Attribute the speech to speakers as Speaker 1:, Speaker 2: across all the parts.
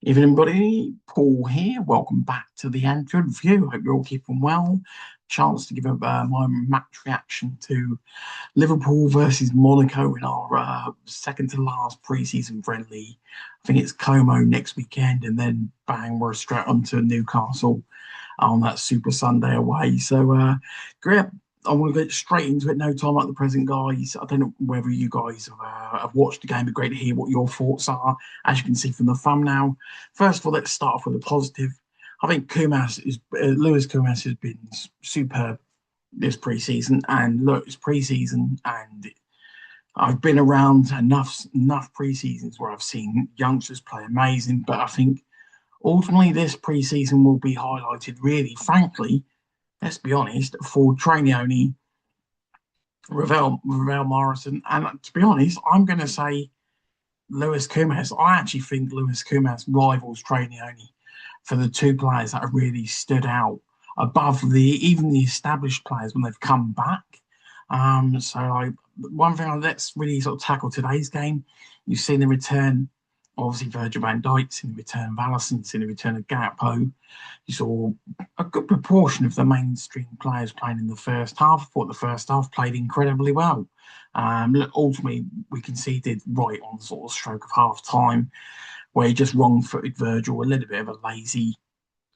Speaker 1: Evening, buddy. Paul here. Welcome back to the Anfield Review. Hope you're all keeping well. Chance to give my match reaction to Liverpool versus Monaco in our second to last pre-season friendly. I think it's Como next weekend, and then bang, we're straight on to Newcastle on that Super Sunday away. So, great. I want to get straight into it. No time like the present, guys. I don't know whether you guys have watched the game. It'd be great to hear what your thoughts are. As you can see from the thumbnail, first of all, let's start off with a positive. I think Lewis Kumas has been superb this preseason, and look, it's preseason, and I've been around enough preseasons where I've seen youngsters play amazing, but I think ultimately this preseason will be highlighted really, frankly, let's be honest, for Trainioni, Ravel Morrison, and to be honest, I'm going to say Lewis Kumas. I actually think Lewis Kumas rivals Trainioni for the two players that have really stood out above even the established players when they've come back. One thing let's really sort of tackle today's game. You've seen the return, obviously Virgil van Dijk's in the return of Alisson, in the return of Gakpo. You saw a good proportion of the mainstream players playing in the first half. I thought the first half played incredibly well. Ultimately, we conceded right on the sort of stroke of half time, where he just wrong-footed Virgil, a little bit of a lazy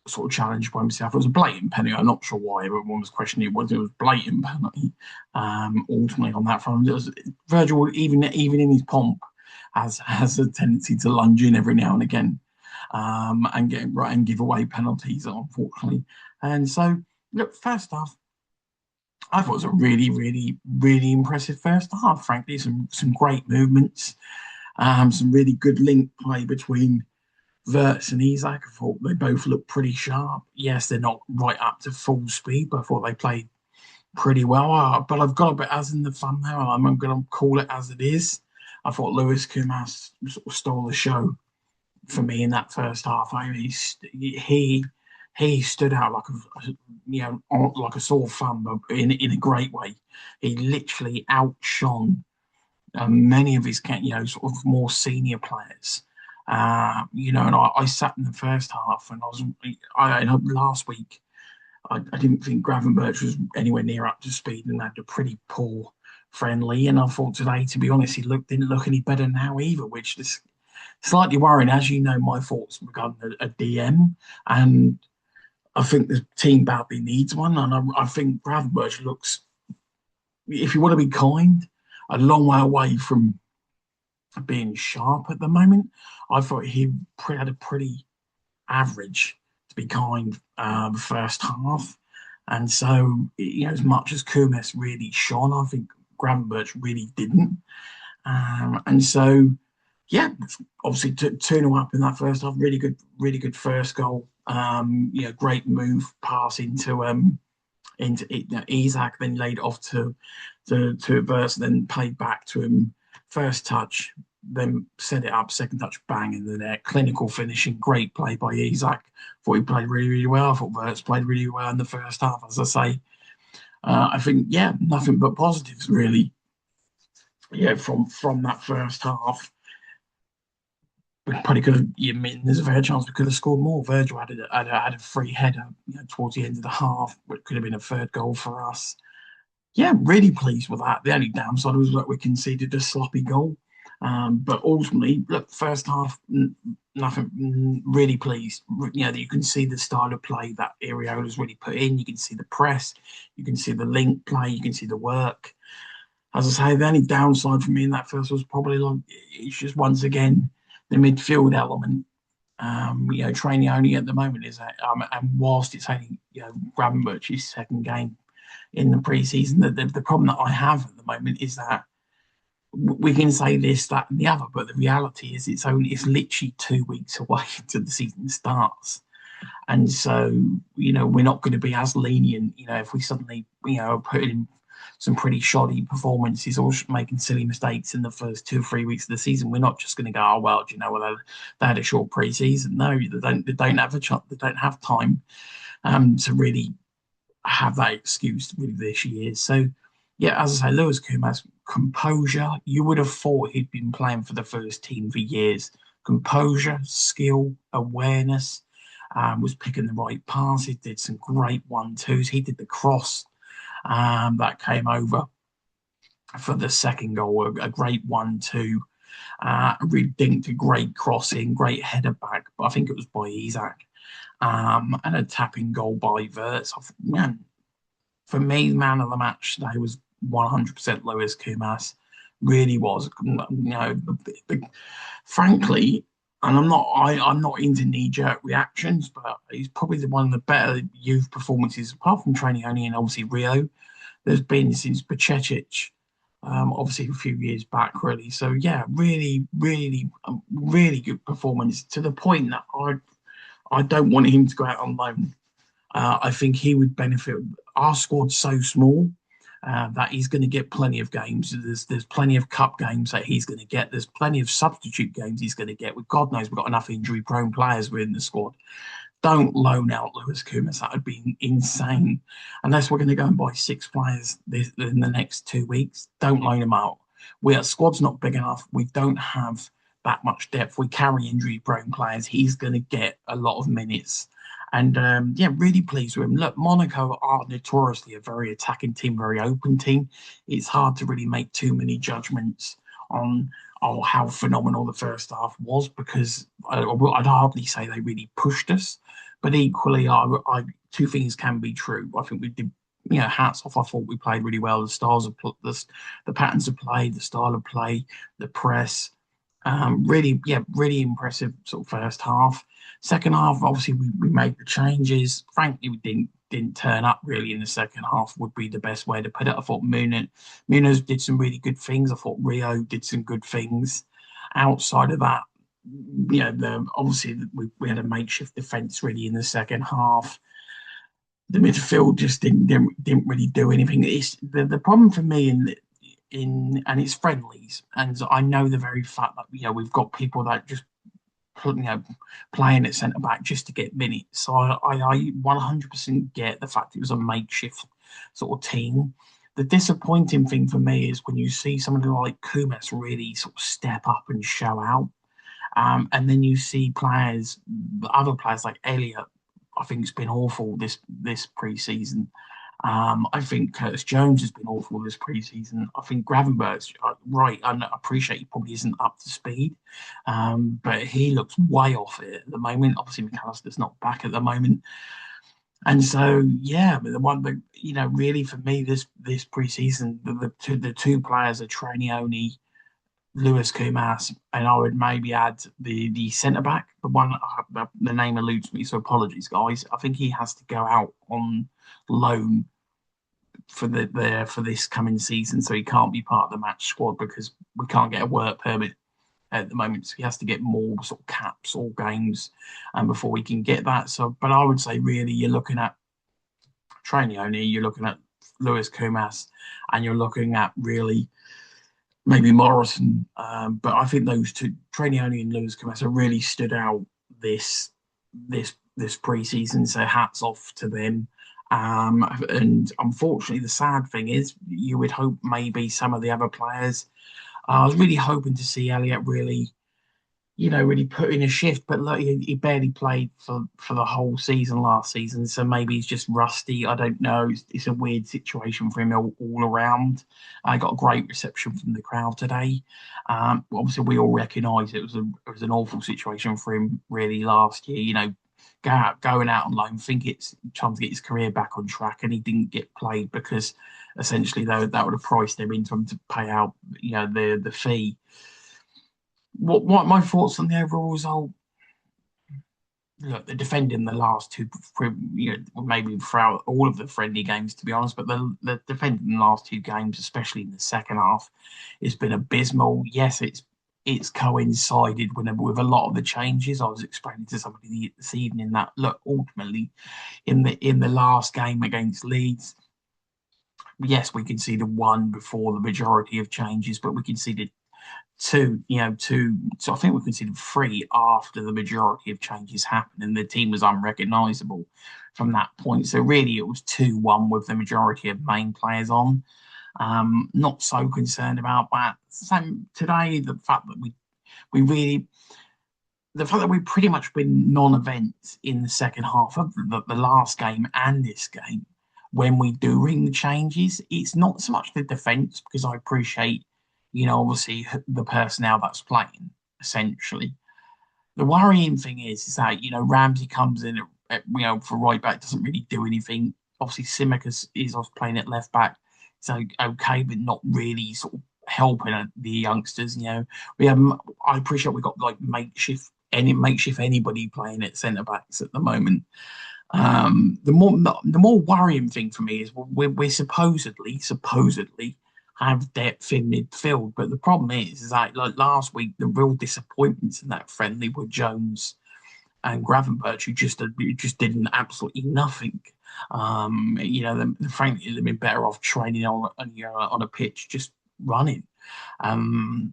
Speaker 1: sort of challenge by himself. It was a blatant penalty. I'm not sure why everyone was questioning it. It was blatant penalty. Ultimately, on that front, Virgil, even in his pomp, has a tendency to lunge in every now and again, and get right and give away penalties, unfortunately. And so, look, first half, I thought it was a really, really, really impressive first half. Frankly, some great movements, some really good link play between Verts and Isak. I thought they both looked pretty sharp. Yes, they're not right up to full speed, but I thought they played pretty well. But I've got a bit as in the fun now. I'm going to call it as it is. I thought Lewis Kumas sort of stole the show for me in that first half. I mean, he stood out like a sore thumb, but in a great way. He literally outshone many of his sort of more senior players. And I sat in the first half, and I last week I didn't think Gravenberch was anywhere near up to speed and had a pretty poor friendly. And I thought today, to be honest, didn't look any better now either, which is slightly worrying. As you know, my thoughts regarding a DM, and I think the team badly needs one. And I think Gravenberch looks, if you want to be kind, a long way away from being sharp at the moment. I thought he had a pretty average, to be kind, the first half. And so, as much as Kumas really shone, I think Gravenberch really didn't. And so, yeah, obviously 2-0 up in that first half. Really good first goal. Great move pass into Isak, then laid off to Verse, then played back to him. First touch, then set it up, second touch, bang in the net. Clinical finishing, great play by Isak. Thought he played really, really well. I thought Verts played really well in the first half, as I say. I think, yeah, nothing but positives, really. Yeah, from that first half. We probably could have, there's a fair chance we could have scored more. Virgil had a free header towards the end of the half, which could have been a third goal for us. Yeah, really pleased with that. The only downside was that we conceded a sloppy goal. But ultimately, look, first half, nothing. Really pleased. You can see the style of play that Iriola's really put in. You can see the press, you can see the link play, you can see the work. As I say, the only downside for me in that first was probably it's just once again the midfield element. Training only at the moment is that, and whilst it's only Gravenberch's second game in the preseason, the problem that I have at the moment is that we can say this, that, and the other, but the reality is it's literally 2 weeks away until the season starts. And so, we're not going to be as lenient, if we suddenly, put in some pretty shoddy performances or making silly mistakes in the first 2 or 3 weeks of the season. We're not just going to go, oh well, they had a short pre-season. No, they don't have they don't have time to really have that excuse really this year. So yeah, as I say, Lewis Kumas, composure. You would have thought he'd been playing for the first team for years composure, skill, awareness. Was picking the right passes, did some great 1-2s. He did the cross that came over for the second goal, a great 1-2. Really dinked a great crossing, great header back, but I think it was by Isak. And a tapping goal by Verts. Man, for me, man of the match today was 100% Lewis KOUMAS. Really was. Frankly, and I'm not into knee-jerk reactions, but he's probably one of the better youth performances, apart from training only and obviously Rio, there's been since Bacecic, obviously a few years back, really. So yeah, really good performance to the point that I don't want him to go out on loan. I think he would benefit. Our squad's so small that he's going to get plenty of games. There's plenty of cup games that he's going to get. There's plenty of substitute games he's going to get. With God knows we've got enough injury-prone players within the squad. Don't loan out Lewis KOUMAS. That would be insane. Unless we're going to go and buy 6 players in the next 2 weeks, don't loan them out. Our squad's not big enough. We don't have that much depth. We carry injury-prone players. He's going to get a lot of minutes. And yeah, really pleased with him. Look, Monaco are notoriously a very attacking team, very open team. It's hard to really make too many judgments on how phenomenal the first half was, because I'd hardly say they really pushed us. But equally, two things can be true. I think we did, hats off. I thought we played really well. The styles of the patterns of play, the style of play, the press. Really impressive sort of first half. Second half, obviously, we made the changes. Frankly, we didn't turn up really in the second half, would be the best way to put it. I thought Munoz did some really good things. I thought Rio did some good things. Outside of that, obviously we had a makeshift defence really in the second half. The midfield just didn't really do anything. It's the problem for me and it's friendlies, and I know the very fact that we've got people that just playing at centre back just to get minutes. So I 100% get the fact it was a makeshift sort of team. The disappointing thing for me is when you see somebody like KOUMAS really sort of step up and show out, and then you see other players like Elliot. I think it's been awful this pre-season. I think Curtis Jones has been awful this pre-season. I think Gravenberg's right. I appreciate he probably isn't up to speed, but he looks way off it at the moment. Obviously, McAllister's not back at the moment, and so yeah. But the one that really for me this pre-season, the two players are Trainioni, Lewis KOUMAS, and I would maybe add the centre back. The one the name eludes me, so apologies, guys. I think he has to go out on loan for this coming season, so he can't be part of the match squad because we can't get a work permit at the moment. So he has to get more sort of caps or games, before we can get that. So, but I would say really you're looking at Trainioni, you're looking at Lewis KOUMAS, and you're looking at really maybe Morrison. But I think those two, Trainioni and Lewis KOUMAS, have really stood out this pre-season. So hats off to them. And unfortunately, the sad thing is, you would hope maybe some of the other players. I was really hoping to see Elliot really put in a shift, but look, he barely played for the whole season last season, so maybe he's just rusty. I don't know. It's a weird situation for him all around. I got a great reception from the crowd today. Obviously, we all recognise it was an awful situation for him really last year. Going out on loan, think it's trying to get his career back on track, and he didn't get played because essentially that would have priced him into him to pay out the fee. What my thoughts on the overall result? Look, they're defending the last two, maybe throughout all of the friendly games, to be honest, but the defending the last two games, especially in the second half, has been abysmal. Yes, it's coincided with a lot of the changes. I was explaining to somebody this evening that look, ultimately, in the last game against Leeds, yes, we conceded one before the majority of changes, but we conceded two. So I think we conceded three after the majority of changes happened, and the team was unrecognisable from that point. So really, it was 2-1 with the majority of main players on. Not so concerned about that. Same today, the fact that we really the fact that we've pretty much been non-events in the second half of the last game and this game, when we do ring the changes, it's not so much the defence because I appreciate, obviously the personnel that's playing essentially. The worrying thing is that Ramsey comes in for right back, doesn't really do anything. Obviously Tsimikas is off playing at left back, so okay, but not really sort of helping the youngsters. We have. I appreciate we got like makeshift anybody playing at centre backs at the moment. The more worrying thing for me is we're supposedly have depth in midfield, but the problem is that like last week the real disappointments in that friendly were Jones and Gravenberch, who just did absolutely nothing. Frankly, they've been better off training on a pitch, just running. Um,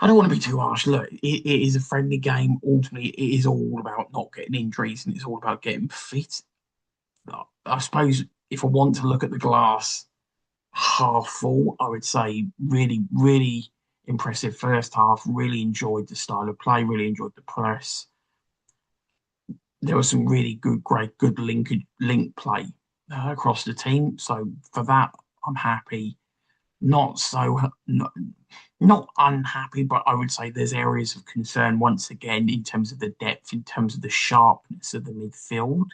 Speaker 1: I don't want to be too harsh. Look, it is a friendly game. Ultimately, it is all about not getting injuries and it's all about getting fit. I suppose if I want to look at the glass half full, I would say really, really impressive first half. Really enjoyed the style of play, really enjoyed the press. There was some really good link play across the team. So for that, I'm happy. Not so not unhappy, but I would say there's areas of concern once again in terms of the depth, in terms of the sharpness of the midfield,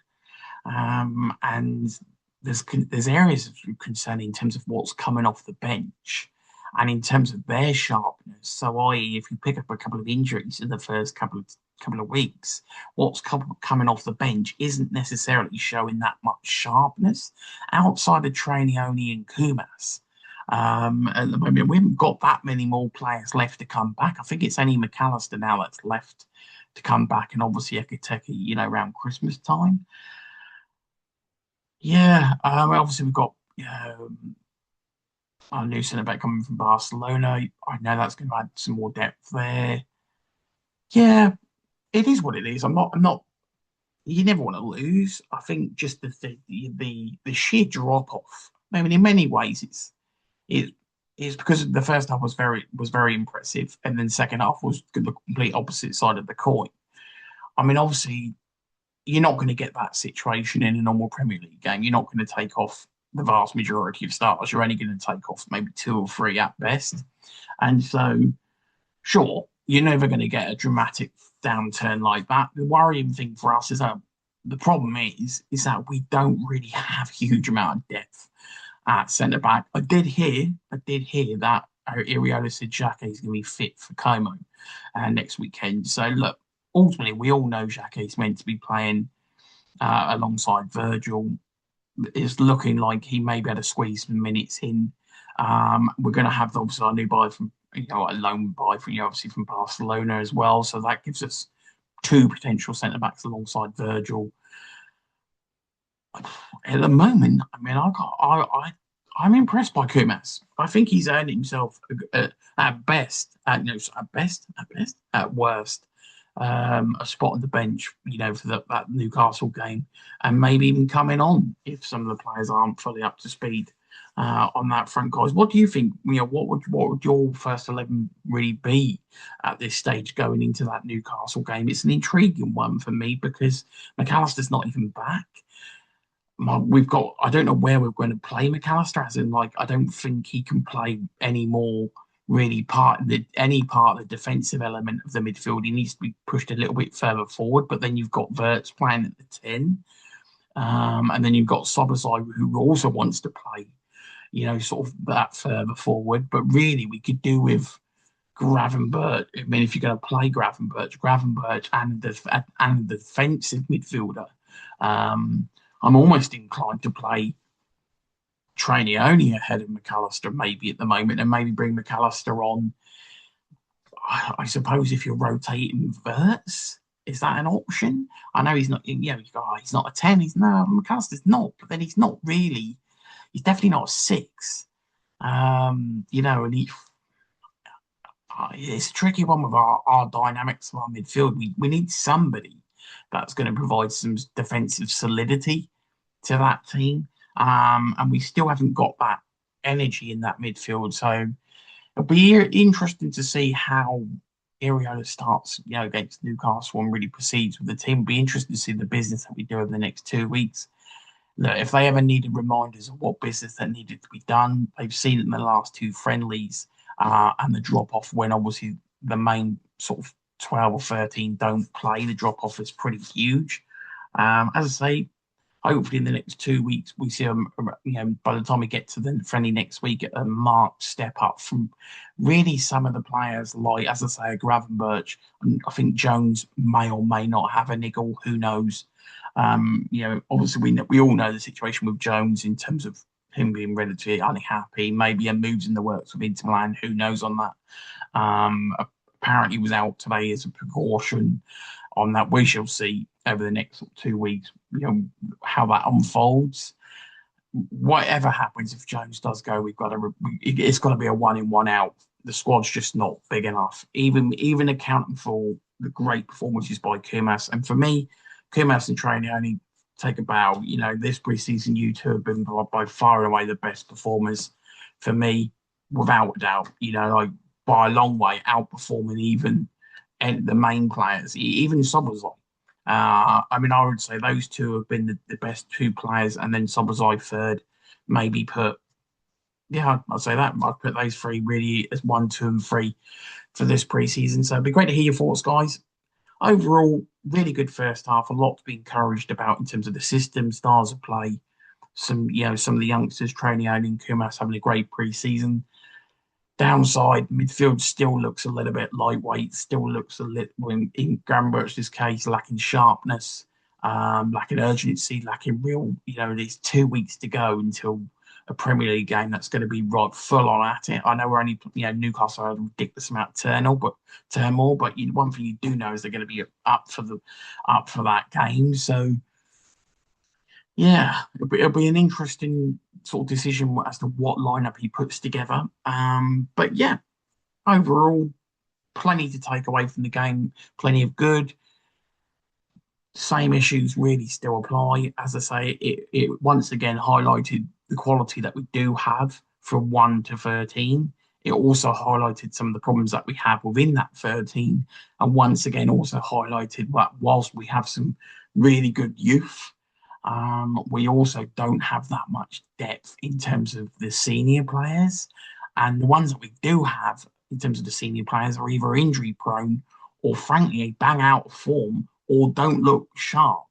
Speaker 1: and there's areas of concern in terms of what's coming off the bench, and in terms of their sharpness. So, i.e., if you pick up a couple of injuries in the first couple of weeks, what's coming off the bench isn't necessarily showing that much sharpness outside of Trainioni and KOUMAS. At the moment, we haven't got that many more players left to come back. I think it's only McAllister now that's left to come back, and obviously Ekiteke, around Christmas time. Yeah, obviously we've got our new centre back coming from Barcelona. I know that's going to add some more depth there. Yeah, it is what it is. I'm not. You never want to lose. I think just the sheer drop off. I mean, in many ways, it is because the first half was very impressive, and then second half was the complete opposite side of the coin. I mean, obviously, you're not going to get that situation in a normal Premier League game. You're not going to take off the vast majority of starters. You're only going to take off maybe two or three at best. And so, sure, you're never going to get a dramatic downturn like that. The worrying thing for us is that the problem is that we don't really have a huge amount of depth at centre back. I did hear that Iriolo said Xhaka is going to be fit for Como next weekend. So look, ultimately, we all know Xhaka is meant to be playing alongside Virgil. It's looking like he may be able to squeeze some minutes in. We're going to have obviously our new buy from, a loan buy from, obviously from Barcelona as well. So that gives us two potential centre backs alongside Virgil. At the moment, I mean, I'm impressed by KOUMAS. I think he's earned himself at best, at worst, a spot on the bench, for that Newcastle game, and maybe even coming on if some of the players aren't fully up to speed on that front, guys. What do you think? What would your first 11 really be at this stage going into that Newcastle game? It's an intriguing one for me because McAllister's not even back. I don't know where we're going to play McAllister, as in, I don't think he can play any more really any part of the defensive element of the midfield. He needs to be pushed a little bit further forward, but then you've got Wirtz playing at the 10. And then you've got Szoboszlai, who also wants to play, sort of that further forward. But really, we could do with Gravenberch. I mean, if you're going to play Gravenberch and the defensive midfielder, I'm almost inclined to play Trainioni ahead of McAllister maybe at the moment, and maybe bring McAllister on. I suppose if you're rotating Wirtz, is that an option? I know he's not. He's not a 10. McAllister's not, but then he's not really. He's definitely not a 6. And it's a tricky one with our dynamics of our midfield. We need somebody that's going to provide some defensive solidity to that team. And we still haven't got that energy in that midfield. So it'll be interesting to see how Iriola starts, against Newcastle and really proceeds with the team. It'll be interesting to see the business that we do over the next 2 weeks. Look, if they ever needed reminders of what business that needed to be done, they've seen it in the last two friendlies, and the drop off when obviously the main sort of 12 or 13 don't play. The drop off is pretty huge. As I say, hopefully in the next 2 weeks we see by the time we get to the friendly next week, a marked step up from really some of the players, like, as I say, Gravenberch. And I think Jones may or may not have a niggle, who knows. Obviously we all know the situation with Jones in terms of him being relatively unhappy, maybe a moves in the works with Inter Milan, who knows on that. Apparently was out today as a precaution on that. We shall see over the next 2 weeks, how that unfolds. Whatever happens, if Jones does go, it's got to be a one in, one out. The squad's just not big enough, even accounting for the great performances by KOUMAS. And for me, KOUMAS and training only take a bow. This preseason, you two have been by far and away the best performers for me, without a doubt. Like by a long way, outperforming even the main players, even Szoboszlai. I would say those two have been the best two players, and then Szoboszlai third. Maybe I'd say that. I'd put those three really as 1, 2, and 3 for this preseason. So it'd be great to hear your thoughts, guys. Overall, really good first half. A lot to be encouraged about in terms of the system, styles of play. Some of the youngsters training out in KOUMAS having a great preseason. Downside, midfield still looks a little bit lightweight, still looks a little, in Gravenberch's case, lacking sharpness, lacking urgency, lacking real, there's 2 weeks to go until a Premier League game that's going to be right full on at it. I know we're only, Newcastle had a ridiculous amount of turmoil, but one thing you do know is they're going to be up for that game. So yeah, it'll be an interesting sort of decision as to what lineup he puts together. But yeah, overall, plenty to take away from the game, plenty of good. Same issues really still apply. As I say, it once again highlighted the quality that we do have from 1 to 13. It also highlighted some of the problems that we have within that 13. And once again, also highlighted that whilst we have some really good youth, we also don't have that much depth in terms of the senior players. And the ones that we do have in terms of the senior players are either injury prone or, frankly, bang out of form or don't look sharp.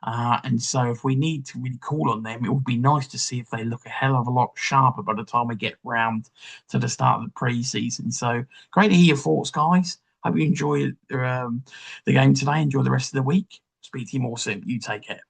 Speaker 1: And so if we need to really call on them, it would be nice to see if they look a hell of a lot sharper by the time we get round to the start of the pre-season. So great to hear your thoughts, guys. Hope you enjoy the game today. Enjoy the rest of the week. Speak to you more soon. You take care.